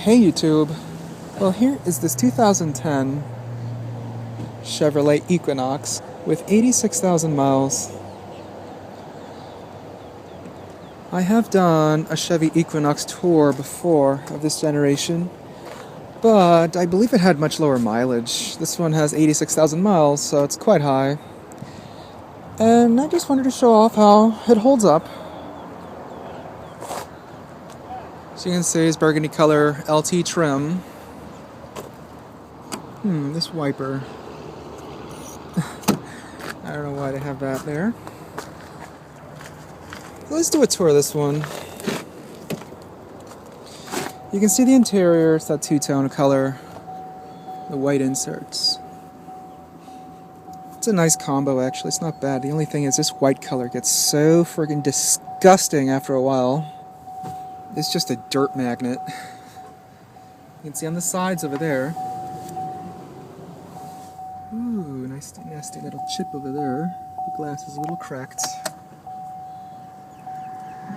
Hey YouTube! Well, here is this 2010 Chevrolet Equinox with 86,000 miles. I have done a Chevy Equinox tour before of this generation, but I believe it had much lower mileage. This one has 86,000 miles, so it's quite high. And I just wanted to show off how it holds up. So you can see it's burgundy color LT trim. This wiper. I don't know why they have that there. So let's do a tour of this one. You can see the interior, it's that two-tone color. The white inserts. It's a nice combo actually, it's not bad. The only thing is this white color gets so friggin' disgusting after a while. It's just a dirt magnet. You can see on the sides over there. Ooh, nice nasty little chip over there. The glass is a little cracked.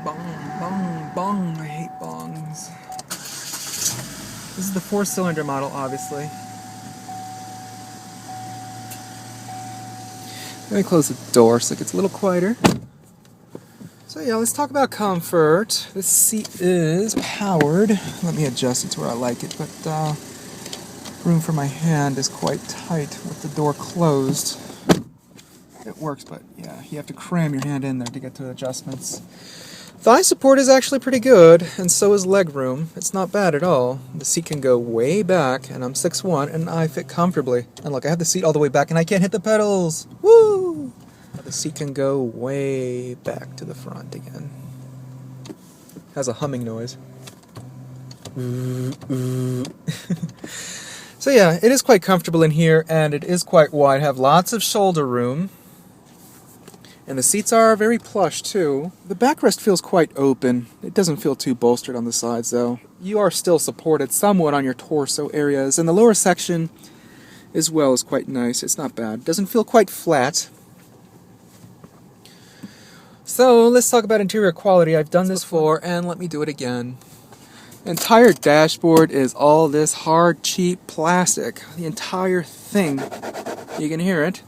Bong, bong, bong. I hate bongs. This is the 4-cylinder model, obviously. Let me close the door so it gets a little quieter. So yeah, let's talk about comfort. This seat is powered. Let me adjust it to where I like it, but room for my hand is quite tight with the door closed. It works, but yeah, you have to cram your hand in there to get to the adjustments. Thigh support is actually pretty good, and so is leg room. It's not bad at all. The seat can go way back, and I'm 6'1", and I fit comfortably. And look, I have the seat all the way back, and I can't hit the pedals. Woo! The seat can go way back to the front again. Has a humming noise. So yeah, it is quite comfortable in here, and it is quite wide. Have lots of shoulder room. And the seats are very plush too. The backrest feels quite open. It doesn't feel too bolstered on the sides though. You are still supported somewhat on your torso areas, and the lower section as well is quite nice. It's not bad. Doesn't feel quite flat. So let's talk about interior quality. I've done this before, and let me do it again. The entire dashboard is all this hard, cheap plastic. The entire thing. You can hear it.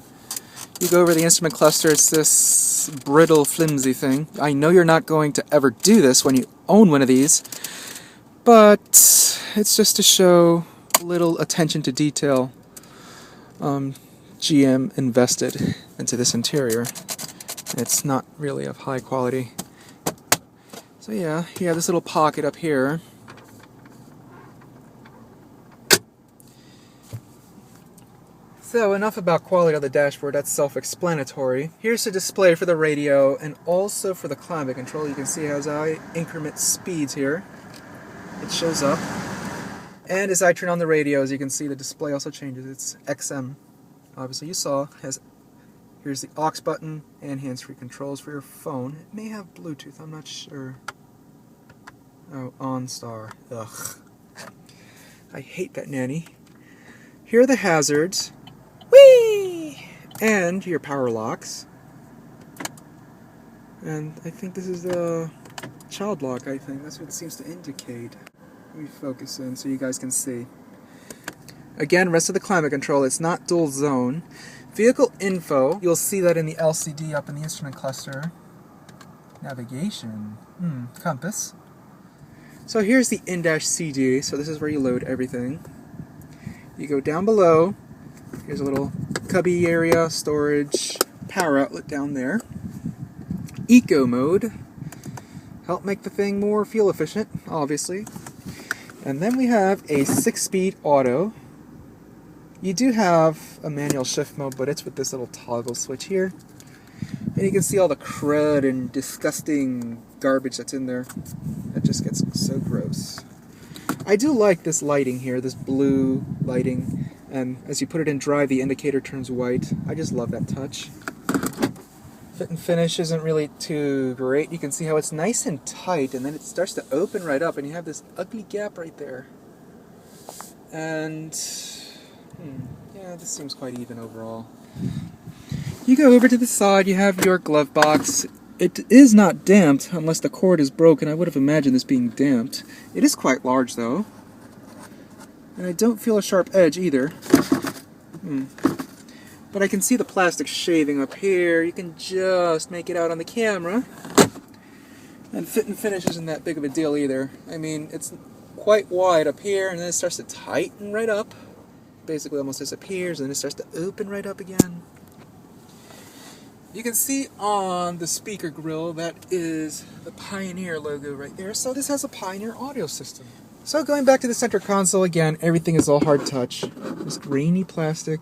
You go over the instrument cluster, it's this brittle, flimsy thing. I know you're not going to ever do this when you own one of these, but it's just to show a little attention to detail GM invested into this interior. It's not really of high quality. So yeah, you have this little pocket up here. So enough about quality of the dashboard, that's self-explanatory. Here's the display for the radio and also for the climate control. You can see as I increment speeds here, it shows up. And as I turn on the radio, as you can see, the display also changes. It's XM. Obviously you saw, here's the aux button and hands-free controls for your phone. It may have Bluetooth, I'm not sure. Oh, OnStar. Ugh. I hate that nanny. Here are the hazards. Whee! And your power locks. And I think this is the child lock, I think. That's what it seems to indicate. Let me focus in so you guys can see. Again, rest of the climate control, it's not dual zone. Vehicle info, you'll see that in the LCD up in the instrument cluster. Navigation, compass. So here's the in-CD, so this is where you load everything. You go down below, here's a little cubby area, storage, power outlet down there. Eco mode, help make the thing more fuel efficient, obviously. And then we have a 6-speed auto. You do have a manual shift mode, but it's with this little toggle switch here. And you can see all the crud and disgusting garbage that's in there. It just gets so gross. I do like this lighting here, this blue lighting. And as you put it in drive, the indicator turns white. I just love that touch. Fit and finish isn't really too great. You can see how it's nice and tight, and then it starts to open right up, and you have this ugly gap right there. And yeah, this seems quite even overall. You go over to the side, you have your glove box. It is not damped unless the cord is broken. I would have imagined this being damped. It is quite large though. And I don't feel a sharp edge either. But I can see the plastic shaving up here. You can just make it out on the camera. And fit and finish isn't that big of a deal either. I mean, it's quite wide up here, and then it starts to tighten right up. Basically almost disappears, and then it starts to open right up again. You can see on the speaker grill that is the Pioneer logo right there. So this has a Pioneer audio system. So going back to the center console again, everything is all hard touch. This grainy plastic.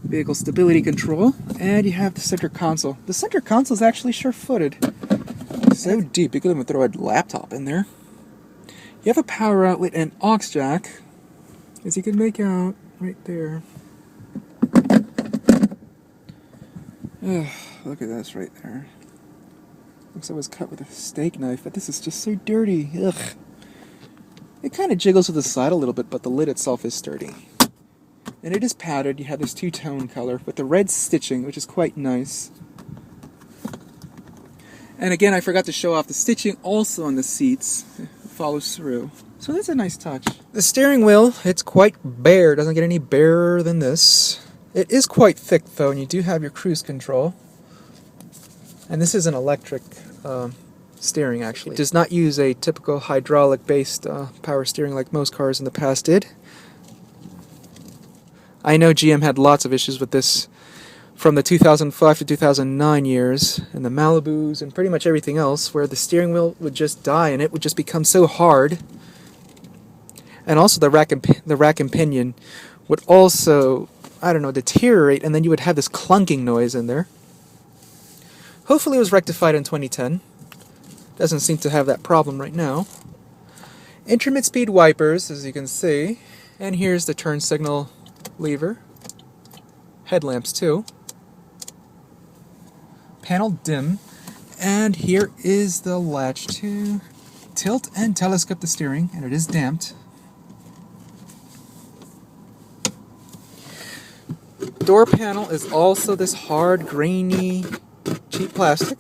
Vehicle stability control, and you have the center console. The center console is actually sure-footed. So deep, you could even throw a laptop in there. You have a power outlet and aux jack, as you can make out right there. Ugh, look at this right there. Looks like it was cut with a steak knife, but this is just so dirty. Ugh. It kind of jiggles to the side a little bit, but the lid itself is sturdy. And it is padded. You have this two-tone color with the red stitching, which is quite nice. And again, I forgot to show off the stitching also on the seats. It follows through. So that's a nice touch. The steering wheel, it's quite bare. It doesn't get any barer than this. It is quite thick though, and you do have your cruise control. And this is an electric steering actually. It does not use a typical hydraulic-based power steering like most cars in the past did. I know GM had lots of issues with this from the 2005 to 2009 years, and the Malibus and pretty much everything else, where the steering wheel would just die and it would just become so hard. And also the rack and pinion would also, I don't know, deteriorate, and then you would have this clunking noise in there. Hopefully it was rectified in 2010. Doesn't seem to have that problem right now. Intermit speed wipers, as you can see, and here's the turn signal lever, headlamps too, panel dim, and here is the latch to tilt and telescope the steering, and it is damped. Door panel is also this hard, grainy, cheap plastic.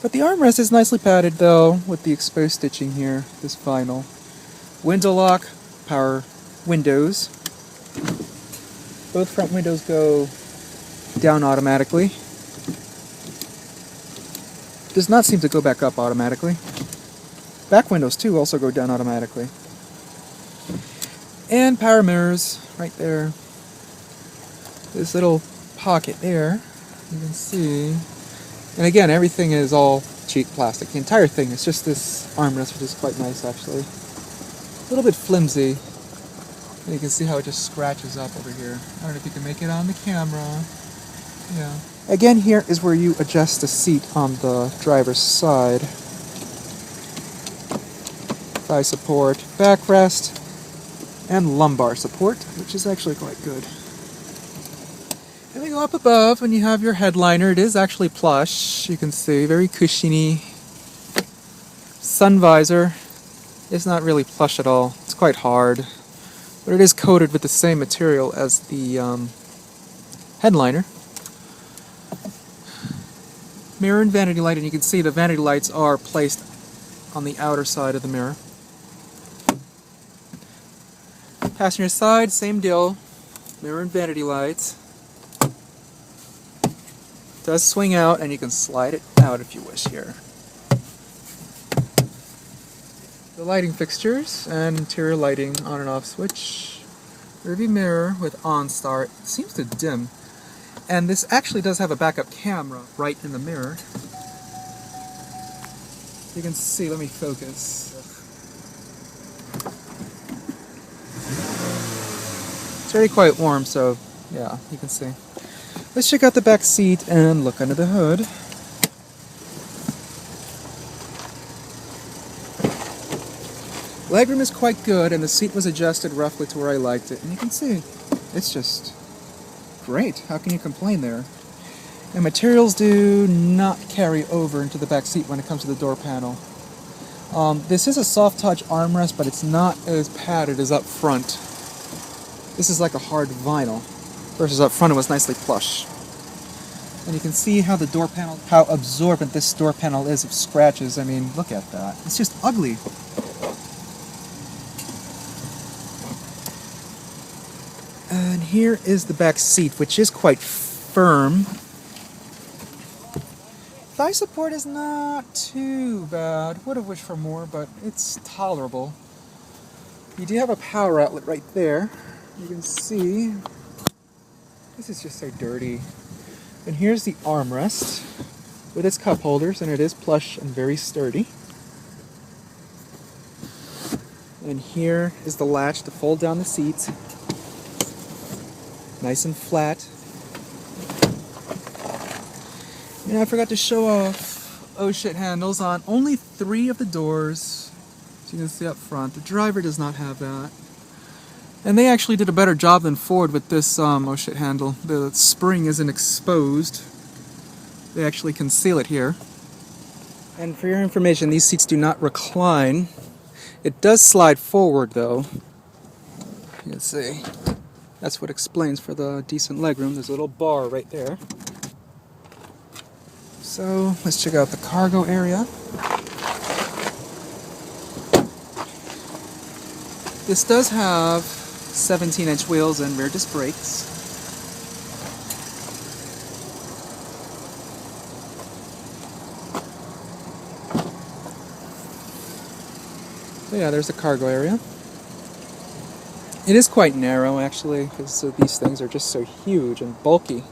But the armrest is nicely padded though, with the exposed stitching here, this vinyl. Window lock, power windows. Both front windows go down automatically. Does not seem to go back up automatically. Back windows too also go down automatically. And power mirrors right there. This little pocket there, you can see. And again, everything is all cheap plastic. The entire thing is just this armrest, which is quite nice actually. A little bit flimsy. And you can see how it just scratches up over here. I don't know if you can make it on the camera. Yeah. Again, here is where you adjust the seat on the driver's side. Thigh support, backrest, and lumbar support, which is actually quite good. And we go up above when you have your headliner. It is actually plush, you can see, very cushiony. Sun visor. It's not really plush at all. It's quite hard. But it is coated with the same material as the headliner. Mirror and vanity light, and you can see the vanity lights are placed on the outer side of the mirror. Passenger side, same deal. Mirror and vanity lights. It does swing out, and you can slide it out if you wish here. The lighting fixtures and interior lighting on and off switch. Rearview mirror with OnStar. It seems to dim. And this actually does have a backup camera right in the mirror. You can see, let me focus. It's already quite warm, so yeah, you can see. Let's check out the back seat and look under the hood. Legroom is quite good, and the seat was adjusted roughly to where I liked it. And you can see, it's just great. How can you complain there? And materials do not carry over into the back seat when it comes to the door panel. This is a soft touch armrest, but it's not as padded as up front. This is like a hard vinyl, versus up front it was nicely plush. And you can see how the door panel, how absorbent this door panel is of scratches. I mean, look at that. It's just ugly. And here is the back seat, which is quite firm. Thigh support is not too bad. Would have wished for more, but it's tolerable. You do have a power outlet right there. You can see. This is just so dirty. And here's the armrest with its cup holders, and it is plush and very sturdy. And here is the latch to fold down the seats. Nice and flat. And I forgot to show off oh shit handles on only 3 of the doors. As you can see up front. The driver does not have that. And they actually did a better job than Ford with this oh shit handle. The spring isn't exposed. They actually conceal it here. And for your information, these seats do not recline. It does slide forward though. You can see. That's what explains for the decent legroom. There's a little bar right there. So let's check out the cargo area. This does have 17-inch wheels and rear disc brakes. So yeah, there's the cargo area. It is quite narrow actually, because these things are just so huge and bulky.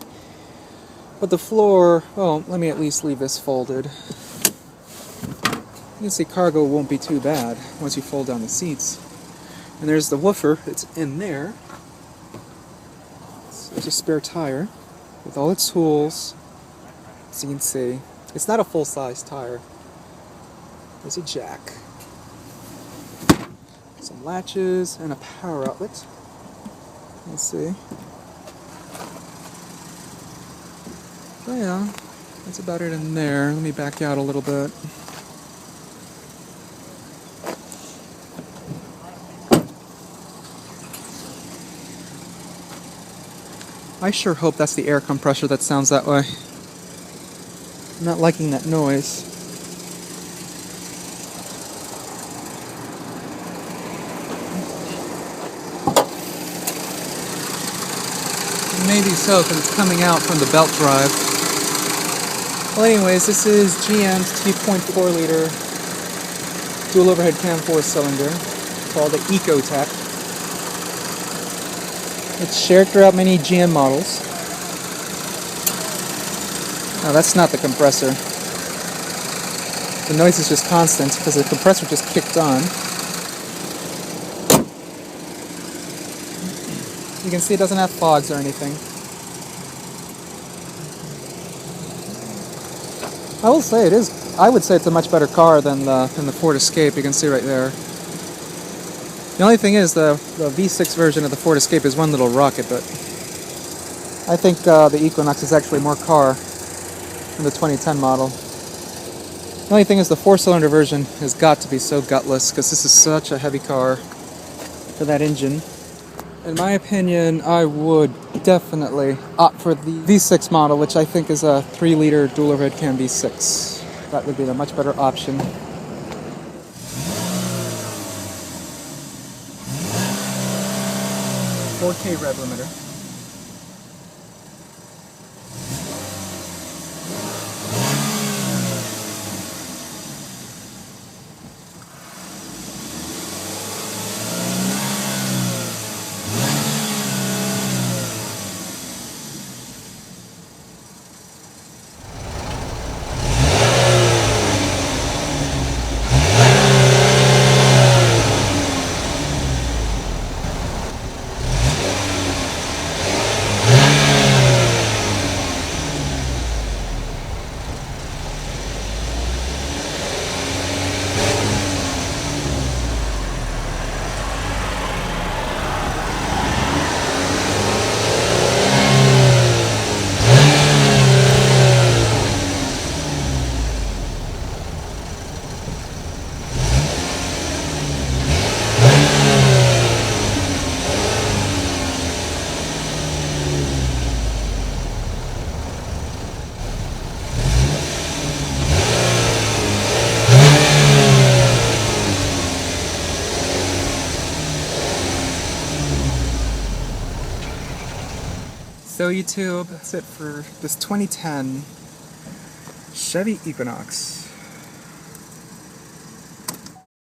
But the floor, well, let me at least leave this folded. You can see cargo won't be too bad once you fold down the seats. And there's the woofer, it's in there. There's a spare tire with all its tools. As you can see, it's not a full-size tire. There's a jack. Some latches and a power outlet. Let's see. So yeah, that's about it in there. Let me back out a little bit. I sure hope that's the air compressor that sounds that way. I'm not liking that noise. Maybe so, because it's coming out from the belt drive. Well anyways, this is GM's 2.4 liter dual overhead cam 4-cylinder called the Ecotec. It's shared throughout many GM models. Now that's not the compressor. The noise is just constant because the compressor just kicked on. You can see it doesn't have fogs or anything. I will say it is. I would say it's a much better car than the Ford Escape. You can see right there. The only thing is the V6 version of the Ford Escape is one little rocket, but I think the Equinox is actually more car than the 2010 model. The only thing is the 4-cylinder version has got to be so gutless because this is such a heavy car for that engine. In my opinion, I would definitely opt for the V6 model, which I think is a 3-liter dual overhead cam V6. That would be the much better option. .4K rev limiter. So YouTube, that's it for this 2010 Chevy Equinox.